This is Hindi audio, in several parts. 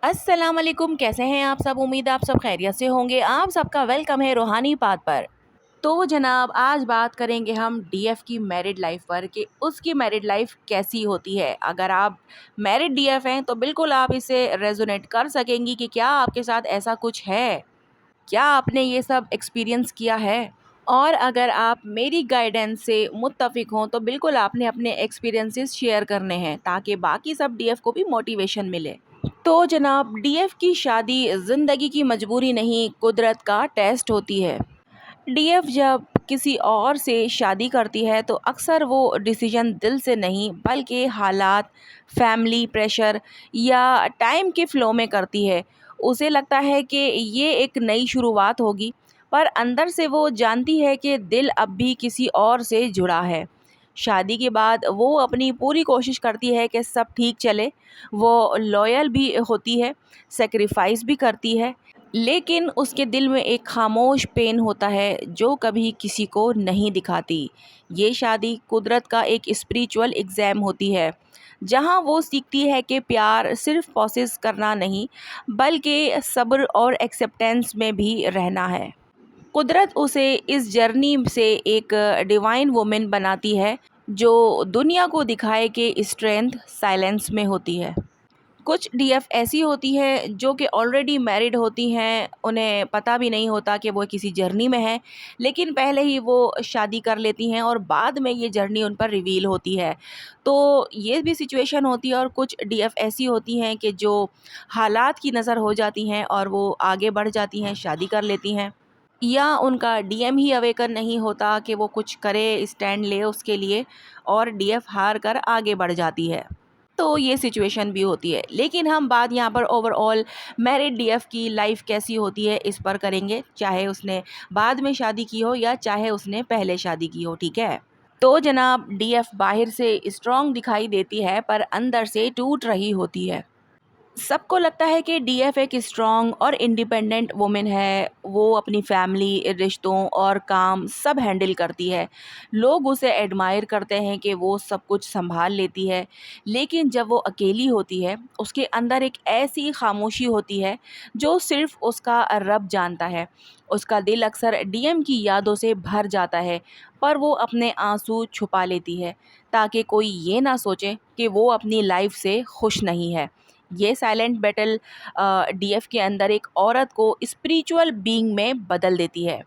अस्सलाम वालेकुम, कैसे हैं आप सब? उम्मीद है आप सब खैरियत से होंगे। आप सबका वेलकम है रूहानी बात पर। तो जनाब, आज बात करेंगे हम डीएफ की मैरिड लाइफ पर कि उसकी मैरिड लाइफ कैसी होती है। अगर आप मैरिड डीएफ हैं तो बिल्कुल आप इसे रेजोनेट कर सकेंगी कि क्या आपके साथ ऐसा कुछ है, क्या आपने ये सब एक्सपीरियंस किया है। और अगर आप मेरी गाइडेंस से मुत्तफिक हों तो बिल्कुल आपने अपने एक्सपीरियंसेस शेयर करने हैं ताकि बाकी सब डीएफ को भी मोटिवेशन मिले। तो जनाब, डीएफ की शादी ज़िंदगी की मजबूरी नहीं, कुदरत का टेस्ट होती है। डीएफ जब किसी और से शादी करती है तो अक्सर वो डिसीजन दिल से नहीं बल्कि हालात, फैमिली प्रेशर या टाइम के फ़्लो में करती है। उसे लगता है कि ये एक नई शुरुआत होगी, पर अंदर से वो जानती है कि दिल अब भी किसी और से जुड़ा है। शादी के बाद वो अपनी पूरी कोशिश करती है कि सब ठीक चले। वो लॉयल भी होती है, सैक्रिफाइस भी करती है, लेकिन उसके दिल में एक खामोश पेन होता है जो कभी किसी को नहीं दिखाती। ये शादी कुदरत का एक स्पिरिचुअल एग्ज़ाम होती है, जहाँ वो सीखती है कि प्यार सिर्फ प्रोसेस करना नहीं बल्कि सब्र और एक्सेप्टेंस में भी रहना है। कुदरत उसे इस जर्नी से एक डिवाइन वुमन बनाती है जो दुनिया को दिखाए कि स्ट्रेंथ साइलेंस में होती है। कुछ डीएफ ऐसी होती है जो कि ऑलरेडी मैरिड होती हैं, उन्हें पता भी नहीं होता कि वो किसी जर्नी में हैं, लेकिन पहले ही वो शादी कर लेती हैं और बाद में ये जर्नी उन पर रिवील होती है। तो ये भी सिचुएशन होती है। और कुछ डीएफ ऐसी होती हैं कि जो हालात की नज़र हो जाती हैं और वो आगे बढ़ जाती हैं, शादी कर लेती हैं, या उनका डीएम ही अवेकन नहीं होता कि वो कुछ करे, स्टैंड ले उसके लिए, और डीएफ हार कर आगे बढ़ जाती है। तो ये सिचुएशन भी होती है, लेकिन हम बात यहाँ पर ओवरऑल मैरिड डीएफ की लाइफ कैसी होती है इस पर करेंगे, चाहे उसने बाद में शादी की हो या चाहे उसने पहले शादी की हो। ठीक है। तो जनाब, डीएफ बाहर से स्ट्रांग दिखाई देती है पर अंदर से टूट रही होती है। सबको लगता है कि डीएफ एक स्ट्रॉन्ग और इंडिपेंडेंट वुमेन है। वो अपनी फैमिली, रिश्तों और काम सब हैंडल करती है। लोग उसे एडमायर करते हैं कि वो सब कुछ संभाल लेती है। लेकिन जब वो अकेली होती है, उसके अंदर एक ऐसी खामोशी होती है जो सिर्फ उसका रब जानता है। उसका दिल अक्सर डीएम की यादों से भर जाता है, पर वो अपने आंसू छुपा लेती है ताकि कोई ये ना सोचे कि वो अपनी लाइफ से खुश नहीं है। ये साइलेंट बैटल डीएफ के अंदर एक औरत को स्पिरिचुअल बीइंग में बदल देती है।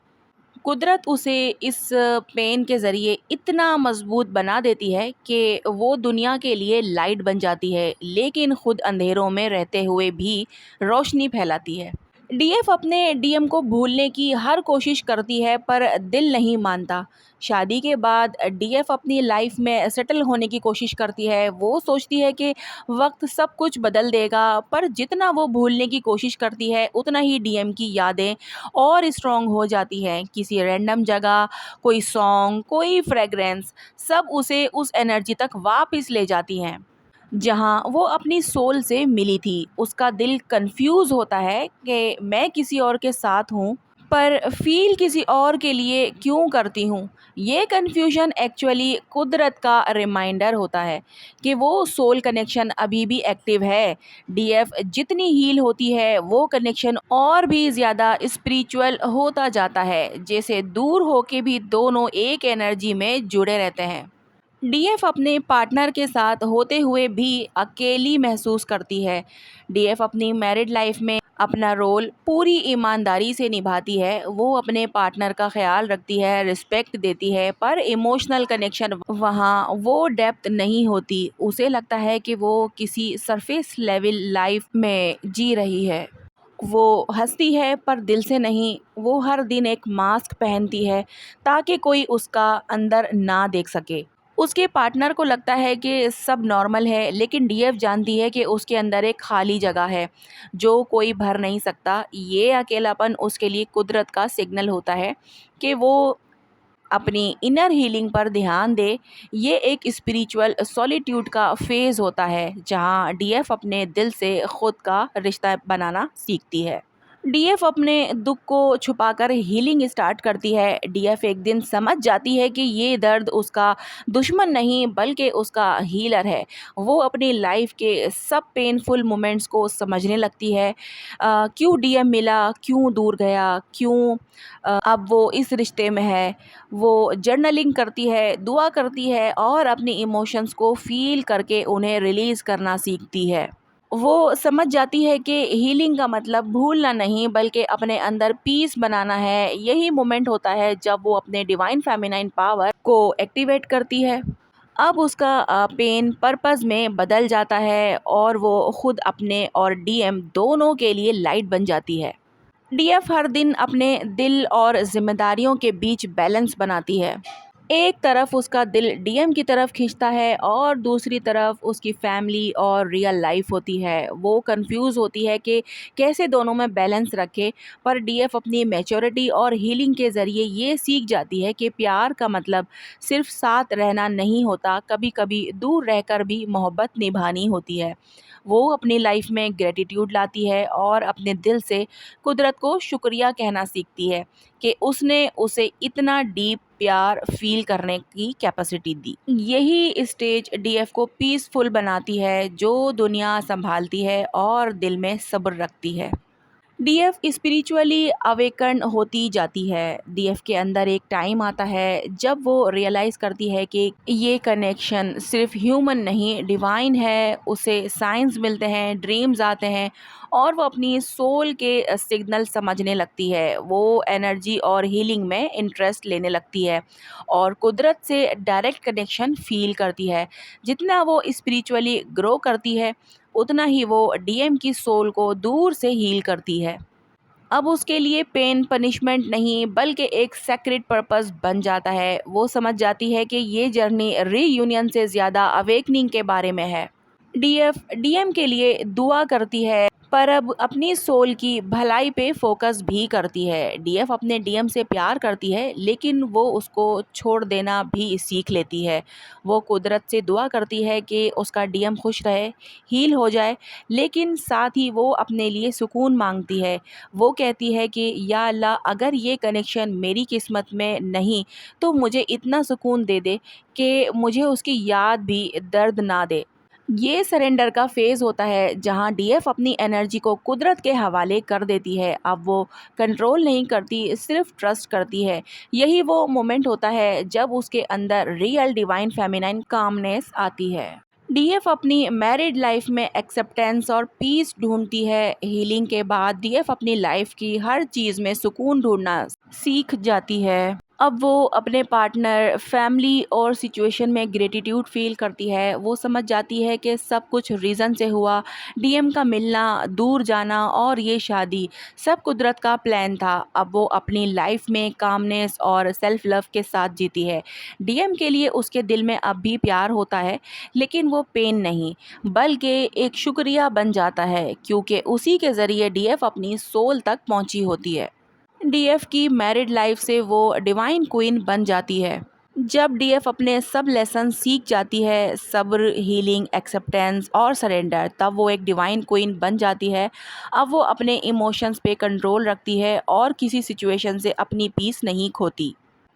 कुदरत उसे इस पेन के ज़रिए इतना मजबूत बना देती है कि वो दुनिया के लिए लाइट बन जाती है, लेकिन खुद अंधेरों में रहते हुए भी रोशनी फैलाती है। डीएफ अपने डीएम को भूलने की हर कोशिश करती है पर दिल नहीं मानता। शादी के बाद डीएफ अपनी लाइफ में सेटल होने की कोशिश करती है। वो सोचती है कि वक्त सब कुछ बदल देगा, पर जितना वो भूलने की कोशिश करती है उतना ही डीएम की यादें और स्ट्रॉन्ग हो जाती हैं। किसी रैंडम जगह कोई सॉन्ग, कोई फ्रेगरेंस, सब उसे उस एनर्जी तक वापस ले जाती हैं जहाँ वो अपनी सोल से मिली थी। उसका दिल कंफ्यूज होता है कि मैं किसी और के साथ हूँ, पर फील किसी और के लिए क्यों करती हूँ। ये कन्फ्यूजन एक्चुअली कुदरत का रिमाइंडर होता है कि वो सोल कनेक्शन अभी भी एक्टिव है। डीएफ जितनी हील होती है वो कनेक्शन और भी ज़्यादा स्पिरिचुअल होता जाता है, जैसे दूर होके भी दोनों एक एनर्जी में जुड़े रहते हैं। डीएफ अपने पार्टनर के साथ होते हुए भी अकेली महसूस करती है। डीएफ अपनी मैरिड लाइफ में अपना रोल पूरी ईमानदारी से निभाती है। वो अपने पार्टनर का ख्याल रखती है, रिस्पेक्ट देती है, पर इमोशनल कनेक्शन वहाँ वो डेप्थ नहीं होती। उसे लगता है कि वो किसी सरफेस लेवल लाइफ में जी रही है। वो हंसती है पर दिल से नहीं। वो हर दिन एक मास्क पहनती है ताकि कोई उसका अंदर ना देख सके। उसके पार्टनर को लगता है कि सब नॉर्मल है, लेकिन डीएफ जानती है कि उसके अंदर एक खाली जगह है जो कोई भर नहीं सकता। ये अकेलापन उसके लिए कुदरत का सिग्नल होता है कि वो अपनी इनर हीलिंग पर ध्यान दे। ये एक स्पिरिचुअल सॉलिट्यूड का फेज़ होता है जहाँ डीएफ अपने दिल से खुद का रिश्ता बनाना सीखती है। डीएफ अपने दुख को छुपाकर हीलिंग स्टार्ट करती है। डीएफ एक दिन समझ जाती है कि ये दर्द उसका दुश्मन नहीं बल्कि उसका हीलर है। वो अपनी लाइफ के सब पेनफुल मोमेंट्स को समझने लगती है। क्यों डीएम मिला, क्यों दूर गया, क्यों अब वो इस रिश्ते में है। वो जर्नलिंग करती है, दुआ करती है और अपनी इमोशंस को फील करके उन्हें रिलीज़ करना सीखती है। वो समझ जाती है कि हीलिंग का मतलब भूलना नहीं बल्कि अपने अंदर पीस बनाना है। यही मोमेंट होता है जब वो अपने डिवाइन फेमिनाइन पावर को एक्टिवेट करती है। अब उसका पेन पर्पस में बदल जाता है और वो खुद अपने और डीएम दोनों के लिए लाइट बन जाती है। डीएफ हर दिन अपने दिल और जिम्मेदारियों के बीच बैलेंस बनाती है। एक तरफ उसका दिल डीएम की तरफ खींचता है और दूसरी तरफ उसकी फैमिली और रियल लाइफ होती है। वो कंफ्यूज होती है कि कैसे दोनों में बैलेंस रखे, पर डीएफ अपनी मैच्योरिटी और हीलिंग के ज़रिए ये सीख जाती है कि प्यार का मतलब सिर्फ साथ रहना नहीं होता, कभी कभी दूर रहकर भी मोहब्बत निभानी होती है। वो अपनी लाइफ में ग्रेटिट्यूड लाती है और अपने दिल से कुदरत को शुक्रिया कहना सीखती है कि उसने उसे इतना डीप प्यार फील करने की कैपेसिटी दी। यही स्टेज डीएफ को पीसफुल बनाती है, जो दुनिया संभालती है और दिल में सब्र रखती है। डीएफ स्पिरिचुअली अवेकन होती जाती है। डीएफ के अंदर एक टाइम आता है जब वो रियलाइज़ करती है कि ये कनेक्शन सिर्फ ह्यूमन नहीं डिवाइन है। उसे साइंस मिलते हैं, ड्रीम्स आते हैं और वो अपनी सोल के सिग्नल समझने लगती है। वो एनर्जी और हीलिंग में इंटरेस्ट लेने लगती है और कुदरत से डायरेक्ट कनेक्शन फील करती है। जितना वो स्पिरिचुअली ग्रो करती है उतना ही वो डीएम की सोल को दूर से हील करती है। अब उसके लिए पेन पनिशमेंट नहीं बल्कि एक सेक्रेट पर्पस बन जाता है। वो समझ जाती है कि ये जर्नी रीयूनियन से ज़्यादा अवेकनिंग के बारे में है। डीएफ डीएम के लिए दुआ करती है पर अब अपनी सोल की भलाई पे फोकस भी करती है। डीएफ अपने डीएम से प्यार करती है लेकिन वो उसको छोड़ देना भी सीख लेती है। वो कुदरत से दुआ करती है कि उसका डीएम खुश रहे, हील हो जाए, लेकिन साथ ही वो अपने लिए सुकून मांगती है। वो कहती है कि या अल्लाह, अगर ये कनेक्शन मेरी किस्मत में नहीं तो मुझे इतना सुकून दे दे कि मुझे उसकी याद भी दर्द ना दे। ये सरेंडर का फ़ेज़ होता है जहाँ डीएफ अपनी एनर्जी को कुदरत के हवाले कर देती है। अब वो कंट्रोल नहीं करती, सिर्फ ट्रस्ट करती है। यही वो मोमेंट होता है जब उसके अंदर रियल डिवाइन फेमिनाइन कामनेस आती है। डीएफ अपनी मैरिड लाइफ में एक्सेप्टेंस और पीस ढूंढती है। हीलिंग के बाद डीएफ अपनी लाइफ की हर चीज़ में सुकून ढूंढना सीख जाती है। अब वो अपने पार्टनर, फैमिली और सिचुएशन में ग्रेटिट्यूड फील करती है। वो समझ जाती है कि सब कुछ रीज़न से हुआ। डीएम का मिलना, दूर जाना और ये शादी सब कुदरत का प्लान था। अब वो अपनी लाइफ में कामनेस और सेल्फ लव के साथ जीती है। डीएम के लिए उसके दिल में अब भी प्यार होता है, लेकिन वो पेन नहीं बल्कि एक शुक्रिया बन जाता है, क्योंकि उसी के ज़रिए डीएफ अपनी सोल तक पहुंची होती है। डीएफ की मैरिड लाइफ से वो डिवाइन क्वीन बन जाती है। जब डीएफ अपने सब लेसन सीख जाती है, सब्र, हीलिंग, एक्सेप्टेंस और सरेंडर, तब वो एक डिवाइन क्वीन बन जाती है। अब वो अपने इमोशंस पे कंट्रोल रखती है और किसी सिचुएशन से अपनी पीस नहीं खोती।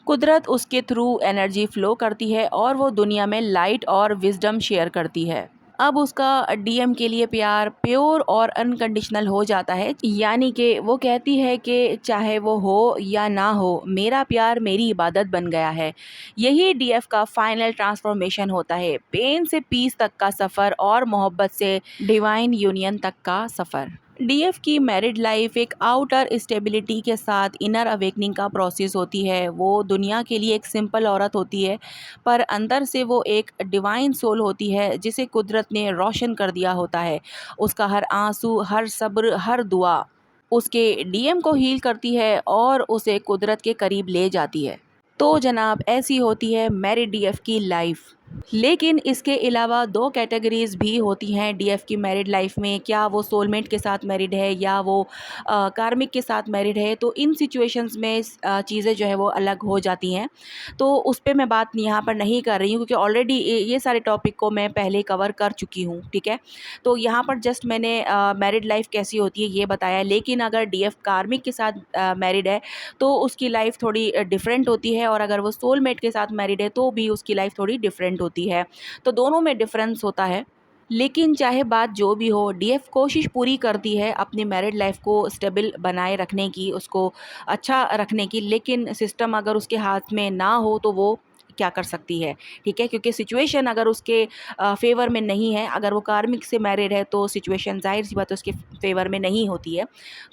कुदरत उसके थ्रू एनर्जी फ्लो करती है और वो दुनिया में लाइट और विजडम शेयर करती है। अब उसका डीएम के लिए प्यार प्योर और अनकंडीशनल हो जाता है। यानी कि वो कहती है कि चाहे वो हो या ना हो, मेरा प्यार मेरी इबादत बन गया है। यही डीएफ का फाइनल ट्रांसफॉर्मेशन होता है, पेन से पीस तक का सफ़र और मोहब्बत से डिवाइन यूनियन तक का सफ़र। डीएफ की मैरिड लाइफ एक आउटर स्टेबिलिटी के साथ इनर अवेकनिंग का प्रोसेस होती है। वो दुनिया के लिए एक सिंपल औरत होती है, पर अंदर से वो एक डिवाइन सोल होती है जिसे कुदरत ने रोशन कर दिया होता है। उसका हर आंसू, हर सब्र, हर दुआ उसके डीएम को हील करती है और उसे कुदरत के करीब ले जाती है। तो जनाब, ऐसी होती है मैरिड डीएफ की लाइफ। लेकिन इसके अलावा 2 कैटेगरीज़ भी होती हैं डीएफ की मैरिड लाइफ में, क्या वो सोलमेट के साथ मैरिड है या वो कार्मिक के साथ मैरिड है। तो इन सिचुएशंस में चीज़ें जो है वो अलग हो जाती हैं। तो उस पे मैं बात यहाँ पर नहीं कर रही हूँ, क्योंकि ऑलरेडी ये सारे टॉपिक को मैं पहले कवर कर चुकी हूँ, ठीक है। तो यहाँ पर जस्ट मैंने मैरिड लाइफ कैसी होती है ये बताया। लेकिन अगर डीएफ कार्मिक के साथ मैरिड है तो उसकी लाइफ थोड़ी डिफरेंट होती है, और अगर वो सोलमेट के साथ मैरिड है तो भी उसकी लाइफ थोड़ी डिफरेंट होती है। तो दोनों में डिफरेंस होता है। लेकिन चाहे बात जो भी हो, डीएफ कोशिश पूरी करती है अपनी मैरिड लाइफ को स्टेबल बनाए रखने की, उसको अच्छा रखने की। लेकिन सिस्टम अगर उसके हाथ में ना हो तो वो क्या कर सकती है, ठीक है। क्योंकि सिचुएशन अगर उसके फेवर में नहीं है, अगर वो कार्मिक से मैरिड है तो सिचुएशन ज़ाहिर सी बात है उसके फेवर में नहीं होती है।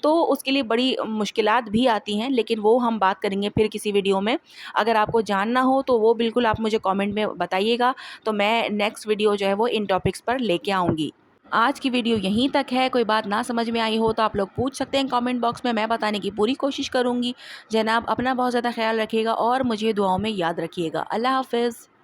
तो उसके लिए बड़ी मुश्किलात भी आती हैं, लेकिन वो हम बात करेंगे फिर किसी वीडियो में। अगर आपको जानना हो तो वो बिल्कुल आप मुझे कमेंट में बताइएगा, तो मैं नेक्स्ट वीडियो जो है वो इन टॉपिक्स पर लेके आऊँगी। आज की वीडियो यहीं तक है। कोई बात ना समझ में आई हो तो आप लोग पूछ सकते हैं कमेंट बॉक्स में, मैं बताने की पूरी कोशिश करूँगी। जनाब अपना बहुत ज़्यादा ख्याल रखिएगा और मुझे दुआओं में याद रखिएगा। अल्लाह हाफ़िज़।